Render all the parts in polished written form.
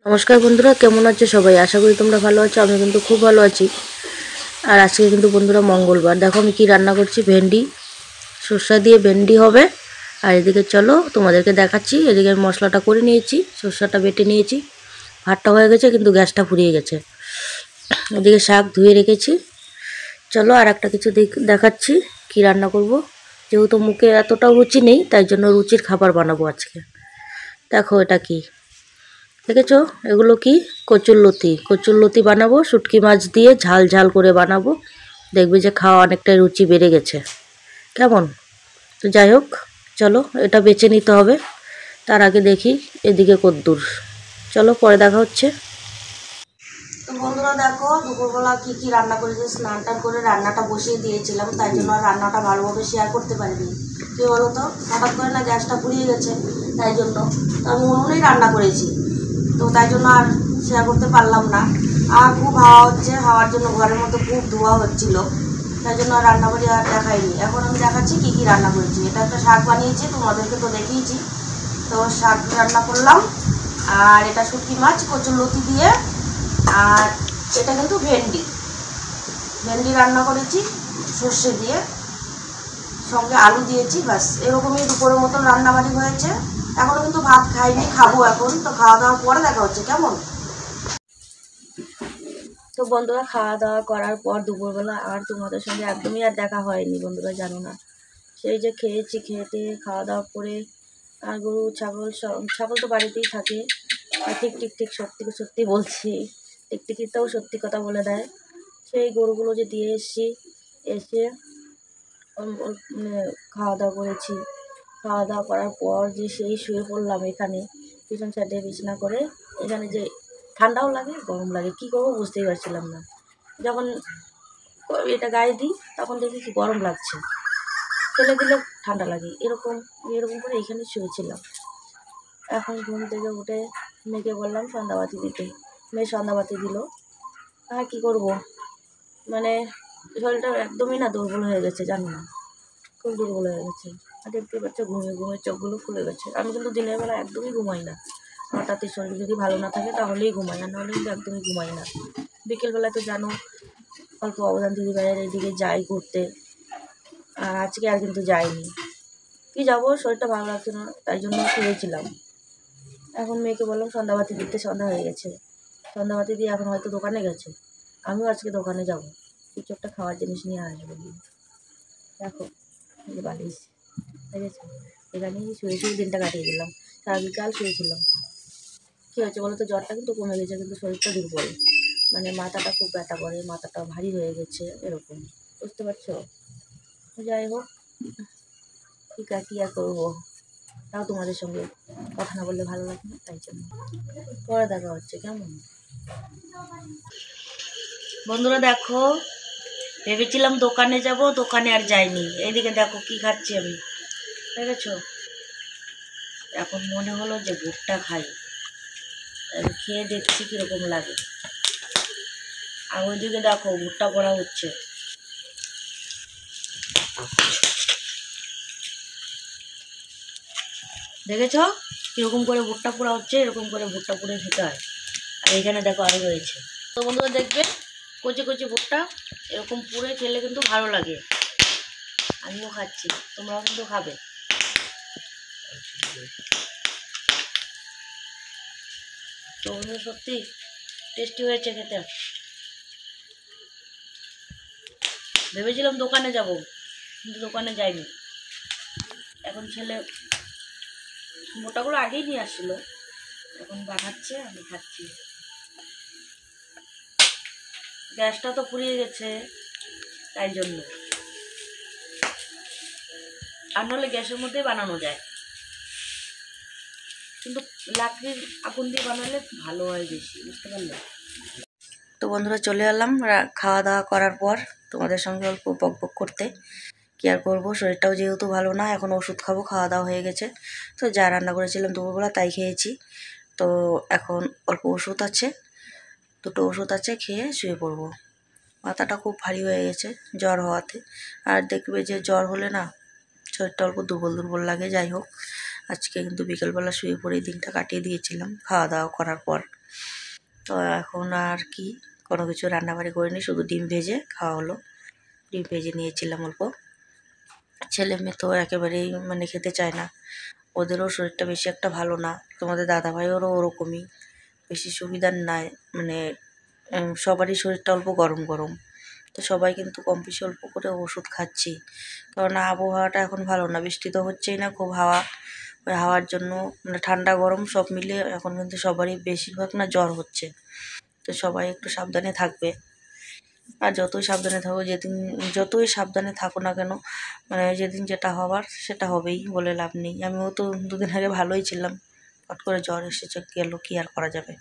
নমস্কার বন্ধুরা, কেমন আছো সবাই? আশা করি তোমরা ভালো আছো। আমি কিন্তু খুব ভালো আছি। আর আজকে কিন্তু বন্ধুরা মঙ্গলবার। দেখো আমি কি রান্না করছি, ভেন্ডি সর্ষা দিয়ে ভেন্ডি হবে। আর এদিকে চলো তোমাদেরকে দেখাচ্ছি। এদিকে মশলাটা করে নিয়েছি, সর্ষাটা বেটে নিয়েছি, ভাতটা হয়ে গেছে কিন্তু গ্যাসটা ফুরিয়ে গেছে। এদিকে শাক ধুয়ে রেখেছি। চলো আর একটা কিছু দেখাচ্ছি কি রান্না করব। যেহেতু মুখে এতটাও রুচি নেই, তাই জন্য রুচির খাবার বানাবো আজকে। দেখো এটা কি দেখেছো? এগুলো কি কচুরলতি বানাবো, শুটকি মাছ দিয়ে ঝাল ঝাল করে বানাবো। দেখবে যে খাওয়া অনেকটাই রুচি বেড়ে গেছে। কেমন? তো যাই হোক, চলো এটা বেছে নিতে হবে। তার আগে দেখি এদিকে কদ্দুর। চলো পরে দেখা হচ্ছে। তো বন্ধুরা দেখো দুপুরবেলা কি কি রান্না করেছি। স্নান টান করে রান্নাটা বসিয়ে দিয়েছিলাম, তাই জন্য আর রান্নাটা ভালোভাবে শেয়ার করতে পারিনি। কি বলো তো, হঠাৎ করে না গ্যাসটা পুড়িয়ে গেছে, তাই জন্য আমি উনুনেই রান্না করেছি। তো তাই জন্য আর শেয়ার করতে পারলাম না। আর খুব হাওয়া হচ্ছে, হাওয়ার জন্য ঘরের মধ্যে খুব ধোঁয়া হচ্ছিল, তাই জন্য আর রান্নাবাড়ি আর দেখাইনি। এখন আমি দেখাচ্ছি কী কী রান্না করেছি। এটা একটা শাক বানিয়েছি, তোমাদেরকে তো দেখিয়েছি। তো শাক রান্না করলাম, আর এটা শুটকি মাছ কচুরলতি দিয়ে, আর এটা কিন্তু ভেন্ডি রান্না করেছি সর্ষে দিয়ে, সঙ্গে আলু দিয়েছি। ব্যাস এরকমই দুপুরের মতন রান্নাবাড়ি হয়েছে। এখনও কিন্তু ভাত খাইনি, খাবো এখন। তো খাওয়া দাওয়ার পরে দেখা হচ্ছে, কেমন? তো বন্ধুরা খাওয়া দাওয়া করার পর দুপুরবেলা আর তোমাদের সঙ্গে একদমই আর দেখা হয়নি বন্ধুরা, জানো না। সেই যে খেয়েছি, খেতে খাওয়া দাওয়া করে আর গরু ছাগল ছাগল তো বাড়িতেই থাকে। আর ঠিক সত্যি সত্যি বলছি, টিকটিকিটাও সত্যি কথা বলে দেয়। সেই গরুগুলো যে দিয়ে এসে খাওয়া দাওয়া করেছি। খাওয়া দাওয়া করার পর যে সেই শুয়ে পড়লাম এখানে পিছন সাইডে বিছানা করে। এখানে যে ঠান্ডাও লাগে গরম লাগে, কী করবো বুঝতেই পারছিলাম না। যখন এটা গায়ে দিই তখন দেখি কি গরম লাগছে, ফেলে দিলে ঠান্ডা লাগে, এরকম এরকম করে এখানে শুয়েছিলাম। এখন ঘুম থেকে উঠে মেয়েকে বললাম সন্ধ্যাবাতি দিতে। মেয়ে সন্ধ্যাবাতি দিল। আর কী করবো, মানে শরীরটা একদমই না দুর্বল হয়ে গেছে, জানো না, খুব দুর্বল হয়ে গেছে। আর দেখতে পাচ্ছ ঘুমিয়ে চোখগুলো খুলে গেছে। আমি কিন্তু দিনের বেলা একদমই ঘুমাই না। হঠাৎই শরীর যদি ভালো না থাকে তাহলেই ঘুমাই, আর নাহলে কিন্তু একদমই ঘুমাই না। বিকেলবেলা তো জানো অল্প অবদান দিদিভাইয়ের এদিকে যাই ঘুরতে, আর আজকে আর কিন্তু যাইনি। কি যাবো, শরীরটা ভালো লাগছে না, তাই জন্য শুয়েছিলাম। এখন মেয়েকে বললাম সন্ধ্যাবাতি দিতে, সন্ধ্যা হয়ে গেছে। সন্ধ্যাবাতি দিয়ে এখন হয়তো দোকানে গেছে। আমিও আজকে দোকানে যাবো, কিছু একটা খাওয়ার জিনিস নিয়ে আসবো। দেখো এই বালিশ, ঠিক আছে, এখানেই শুয়ে দিনটা কাটিয়ে দিলাম। সারা বিকাল শুয়েছিলাম। কী হয়েছে বলো তো, জ্বরটা কিন্তু কমে গেছে, কিন্তু শরীরটা দুর্বল। মানে মাথাটা খুব ব্যথা করে, মাথাটা ভারী হয়ে গেছে, এরকম, বুঝতে পারছো? যাই হোক, কী আর করবো। তাও তোমাদের সঙ্গে কথা না বললে ভালো লাগে না, তাই জন্য পরে দেখা হচ্ছে, কেমন? বন্ধুরা দেখো, ভেবেছিলাম দোকানে যাব, দোকানে আর যাইনি। এইদিকে দেখো কি খাচ্ছি আমি, দেখেছো? এখন মনে হলো যে ভুট্টা খাই, খেয়ে দেখছি কীরকম লাগে। আর ওইদিকে দেখো ভুট্টা করা হচ্ছে। দেখেছো কীরকম করে ভুট্টা পোড়া হচ্ছে? এরকম করে ভুট্টা পুড়ে খেতে হয়। আর এখানে দেখো আরও রয়েছে। তো বন্ধুরা দেখবে কচি কচি ভুট্টা এরকম পুড়ে খেলে কিন্তু ভালো লাগে। আমিও খাচ্ছি, তোমরাও কিন্তু খাবে। তো সত্যি টেস্টি হয়েছে খেতে। ভেবেছিলাম দোকানে যাব, কিন্তু দোকানে যাইনি। এখন ছেলে মোটাগুলো আগেই নিয়ে আসছিল, এখন বানাচ্ছে, আমি খাচ্ছি। গ্যাসটা তো পুড়িয়ে গেছে, তাই জন্য। আর নাহলে গ্যাসের মধ্যেই বানানো যায়, কিন্তু লাকড়ির আগুন দিয়ে বানালে ভালো হয় বেশি, বুঝতে পারলে? তো বন্ধুরা চলে এলাম খাওয়া দাওয়া করার পর তোমাদের সঙ্গে অল্প বকবক করতে। কি আর করবো, শরীরটাও যেহেতু ভালো না, এখন ওষুধ খাবো। খাওয়া দাওয়া হয়ে গেছে, তো যা রান্না করেছিলাম দুপুরবেলা তাই খেয়েছি। তো এখন অল্প ওষুধ আছে, দুটো ওষুধ আছে, খেয়ে শুয়ে পড়বো। মাথাটা খুব ভারী হয়ে গেছে জ্বর হওয়াতে। আর দেখবে যে জ্বর হলে না শরীরটা অল্প দুর্বল লাগে। যাই হোক, আজকে কিন্তু বিকেলবেলা শুয়ে পড়ে দিনটা কাটিয়ে দিয়েছিলাম খাওয়া দাওয়া করার পর। তো এখন আর কি কোনো কিছু রান্নাবাড়ি করিনি, শুধু ডিম ভেজে খাওয়া হলো। ডিম ভেজে নিয়েছিলাম অল্প। ছেলে মেয়ে তো একেবারেই মানে খেতে চায় না, ওদেরও শরীরটা বেশি একটা ভালো না, তোমাদের দাদাভাইয়েরও ওরকমই বেশি সুবিধার নাই, মানে সবারই শরীরটা অল্প গরম গরম। তো সবাই কিন্তু কম বেশি অল্প করে ওষুধ খাচ্ছি, কারণ আবহাওয়াটা এখন ভালো না, বৃষ্টি তো হচ্ছেই না, খুব হাওয়া, ওই হাওয়ার জন্য মানে ঠান্ডা গরম সব মিলিয়ে এখন কিন্তু সবারই বেশিরভাগ না জ্বর হচ্ছে। তো সবাই একটু সাবধানে থাকবে, আর যতই সাবধানে থাকো, যতই সাবধানে থাকো না কেন, মানে যেদিন যেটা হবার সেটা হবেই, বলে লাভ নেই। আমিও তো দুদিন আগে ভালোই ছিলাম, হট করে জ্বর এসেছে, গেল, কি আর করা যাবে।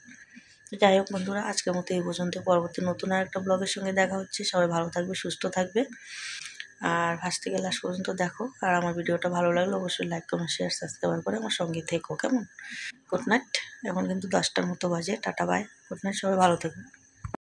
তো যাই হোক বন্ধুরা, আজকের মতো এই পর্যন্ত। পরবর্তী নতুন আর একটা ব্লগের সঙ্গে দেখা হচ্ছে। সবাই ভালো থাকবে, সুস্থ থাকবে, আর ফার্স্ট থেকে লাস্ট পর্যন্ত দেখো। আর আমার ভিডিওটা ভালো লাগলে অবশ্যই লাইক কমেন্ট শেয়ার সাবস্ক্রাইব করে আমার সঙ্গে থেকো, কেমন? Good night. এখন কিন্তু 10টার মতো বাজে। টাটা বাই, গুড নাইট, সবাই ভালো থেকো।